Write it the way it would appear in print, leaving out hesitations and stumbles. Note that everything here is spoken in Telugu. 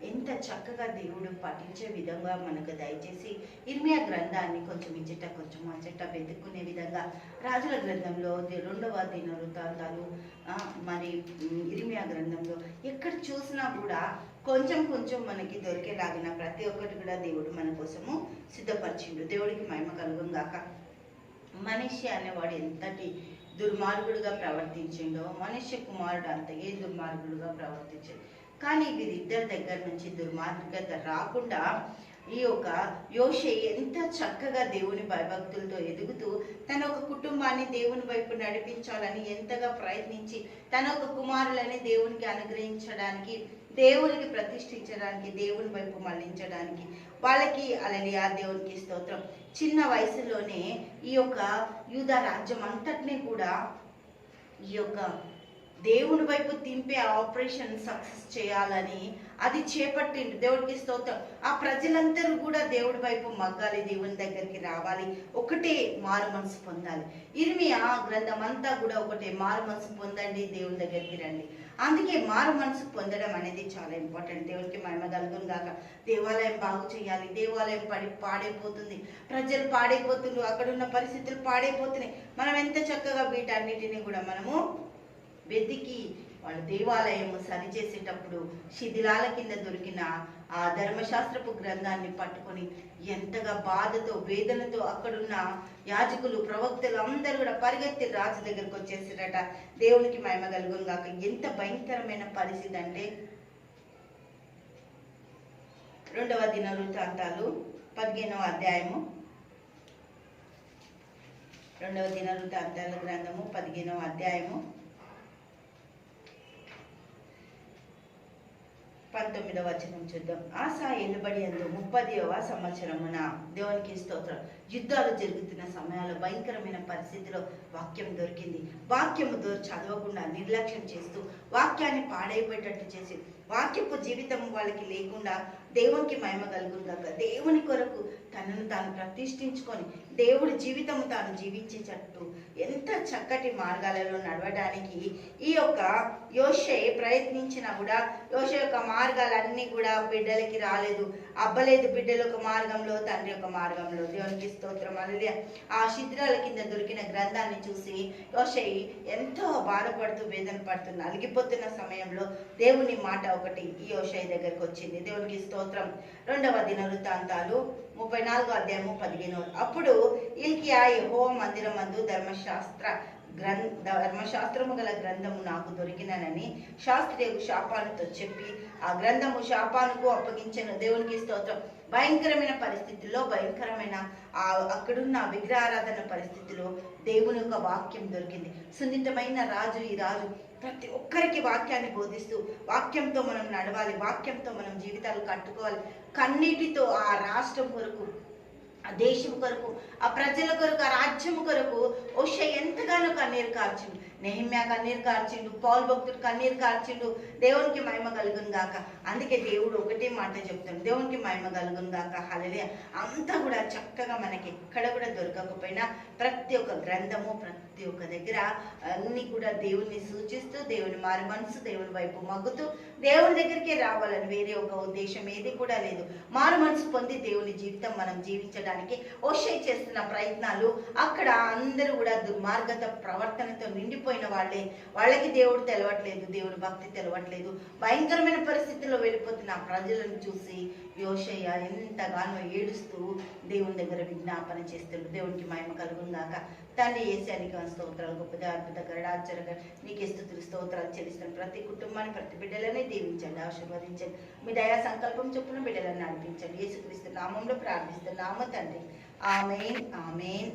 ఎంత చక్కగా దేవుడు పఠించే విధంగా మనకు దయచేసి ఇర్మియా గ్రంథాన్ని కొంచెం ఇచ్చట కొంచెం అచ్చట వెతుక్కునే విధంగా రాజుల గ్రంథంలో 2వ దినవృత్తాంతాలు మరి ఇర్మియా గ్రంథంలో ఎక్కడ చూసినా కూడా కొంచెం కొంచెం మనకి దొరికేలాగిన ప్రతి ఒక్కటి కూడా దేవుడు మన కోసము సిద్ధపరిచిండు. దేవుడికి మహిమ కలుగును గాక. మనిషి అనేవాడు ఎంతటి దుర్మార్గుడుగా ప్రవర్తించిండో, మనుష్య కుమారుడు అంతగే దుర్మార్గుడుగా ప్రవర్తించాడు. కానీ వీరిద్దరి దగ్గర నుంచి దుర్మార్గత రాకుండా ఈ యొక్క యోషే ఎంత చక్కగా దేవుని భయభక్తులతో ఎదుగుతూ తన ఒక కుటుంబాన్ని దేవుని వైపు నడిపించాలని ఎంతగా ప్రయత్నించి తన ఒక కుమారులని దేవునికి అనుగ్రహించడానికి, దేవునికి ప్రతిష్ఠించడానికి, దేవుని వైపు మళ్లించడానికి వాళ్ళకి హల్లెలూయా దేవునికి స్తోత్రం. చిన్న వయసులోనే ఈ యొక్క యూదా రాజ్యం అంతటినీ కూడా ఈ యొక్క దేవుని వైపు తింపే ఆపరేషన్ సక్సెస్ చేయాలని అది చేపట్టిండు. దేవుడికి స్తోత్రం. ఆ ప్రజలందరూ కూడా దేవుడి వైపు మగ్గాలి, దేవుని దగ్గరికి రావాలి, ఒకటే మారు మనసు పొందాలి. ఇర్మియా గ్రంథం అంతా కూడా ఒకటే మారు మనసు పొందండి, దేవుని దగ్గరికి రండి. అందుకే మారు మనసు పొందడం అనేది చాలా ఇంపార్టెంట్. దేవునికి మహిమ కలుగును గాక. దేవాలయం బాగు చేయాలి, దేవాలయం పాడైపోతుంది, ప్రజలు పాడైపోతున్నారు, అక్కడున్న పరిస్థితులు పాడైపోతున్నాయి. మనం ఎంత చక్కగా వీటన్నిటిని కూడా మనము వెతికి వాళ్ళు దేవాలయం సరిచేసేటప్పుడు శిథిలాల కింద దొరికిన ఆ ధర్మశాస్త్రపు గ్రంథాన్ని పట్టుకొని ఎంతగా బాధతో వేదనతో అక్కడున్న యాజకులు ప్రవక్తలు అందరూ కూడా పరిగెత్తి రాజు దగ్గరకు వచ్చేసారట. దేవునికి మహిమ కలుగును గాక. ఎంత భయంకరమైన పరిస్థితి అంటే 2వ దినవృత్తాంతాలు 15వ అధ్యాయము, 2వ దినవృత్తాంతాల గ్రంథము 15వ అధ్యాయము 19వ వచనం చూద్దాం. ఆసా ఎలుబడి అందు 30వ సంవత్సరమున దేవునికి స్తోత్రం. యుద్ధాలు జరుగుతున్న సమయాల్లో భయంకరమైన పరిస్థితిలో వాక్యం దొరికింది. వాక్యము చదవకుండా నిర్లక్ష్యం చేస్తూ వాక్యాన్ని పాడైపోయేటట్టు చేసి వాక్యపు జీవితం వాళ్ళకి లేకుండా దేవునికి మహిమ కలుగును గాక. దేవుని కొరకు తనను తాను ప్రతిష్ఠించుకొని దేవుడి జీవితము తాను జీవించేటట్టు ఎంత చక్కటి మార్గాలలో నడవడానికి ఈ యొక్క యోషే ప్రయత్నించినా కూడా యోషే యొక్క మార్గాలన్నీ కూడా బిడ్డలకి రాలేదు, అబ్బలేదు. బిడ్డలు ఒక మార్గంలో, తండ్రి ఒక మార్గంలో. దేవునికి స్తోత్రం. హల్లెలూయా. ఆ శిథిలాల కింద దొరికిన గ్రంథాన్ని చూసి యోషే ఎంతో బాధపడుతూ వేదన పడుతూ నలిగిపోతున్న సమయంలో దేవుని మాట ఒకటి ఈ యోషే దగ్గరకు వచ్చింది. దేవునికి స్తోత్రం. 2వ దినవృత్తాంతాలు 34వ అధ్యాయము 15. అప్పుడు హిల్కీయా యెహోవా మందిరమందు ధర్మశాస్త్రము గల గ్రంథము నాకు దొరికినని శాస్త్రియకు షాపానుతో చెప్పి ఆ గ్రంథము షాపానుకు అప్పగించెను. దేవునికి స్తోత్రం. భయంకరమైన పరిస్థితుల్లో, భయంకరమైన అక్కడున్న విగ్రహారాధన పరిస్థితిలో దేవుని యొక్క వాక్యం దొరికింది. సున్నితమైన రాజు ఈ రాజు ప్రతి ఒక్కరికి వాక్యాన్ని బోధిస్తూ వాక్యంతో మనం నడవాలి, వాక్యంతో మనం జీవితాలు కట్టుకోవాలి. కన్నీటితో ఆ రాష్ట్రం కొరకు, ఆ దేశం కొరకు, ఆ ప్రజల కొరకు, ఆ రాజ్యం కొరకు యోషే ఎంతగానో కన్నీరు కార్చిండు. నెహెమ్యా కన్నీరు కార్చిండు, పౌలు భక్తుడు కన్నీరు కార్చిండు. దేవునికి మహిమ కలుగును గాక. అందుకే దేవుడు ఒకటే మాట చెప్తాడు, దేవునికి మహిమ కలుగును గాక. హల్లెలూయా. అంతా కూడా చక్కగా మనకి ఎక్కడ కూడా దొరకకపోయినా ప్రతి ఒక్క గ్రంథము, ప్రతి ఒక్క దగ్గర అన్ని కూడా దేవుణ్ణి సూచిస్తూ, దేవుని మారు మనసు, దేవుని వైపు మగ్గుతూ దేవుని దగ్గరికి రావాలని వేరే ఒక ఉద్దేశం ఏది కూడా లేదు. మారు మనసు పొంది దేవుని జీవితం మనం జీవించడానికి యోషే చేస్తున్న ప్రయత్నాలు అక్కడ అందరూ కూడా దుర్మార్గత ప్రవర్తనతో నిండిపోయిన వాళ్ళే. వాళ్ళకి దేవుడు తెలవట్లేదు, దేవుడి భక్తి తెలవట్లేదు. భయంకరమైన పరిస్థితుల్లో వెళ్ళిపోతున్న ఆ ప్రజలను చూసి యోషయ్య ఎంతగానో ఏడుస్తూ దేవుని దగ్గర విజ్ఞాపన చేస్తాడు. దేవునికి మహిమ కలుగును గాక. తండ్రి యేసయ్యానికి స్తోత్రాలు. గొప్ప అద్భుత ఆశ్చర్యంగా నీకే స్తుతులు స్తోత్రాలు చెల్లిస్తాను. ప్రతి కుటుంబాన్ని, ప్రతి బిడ్డలని దీవించండి, ఆశీర్వదించండి. మీ దయా సంకల్పం చొప్పున బిడ్డలను నడిపించండి. యేసుక్రీస్తు నామంలో ప్రార్థిస్తున్నాము తండ్రి. ఆమేన్, ఆమేన్.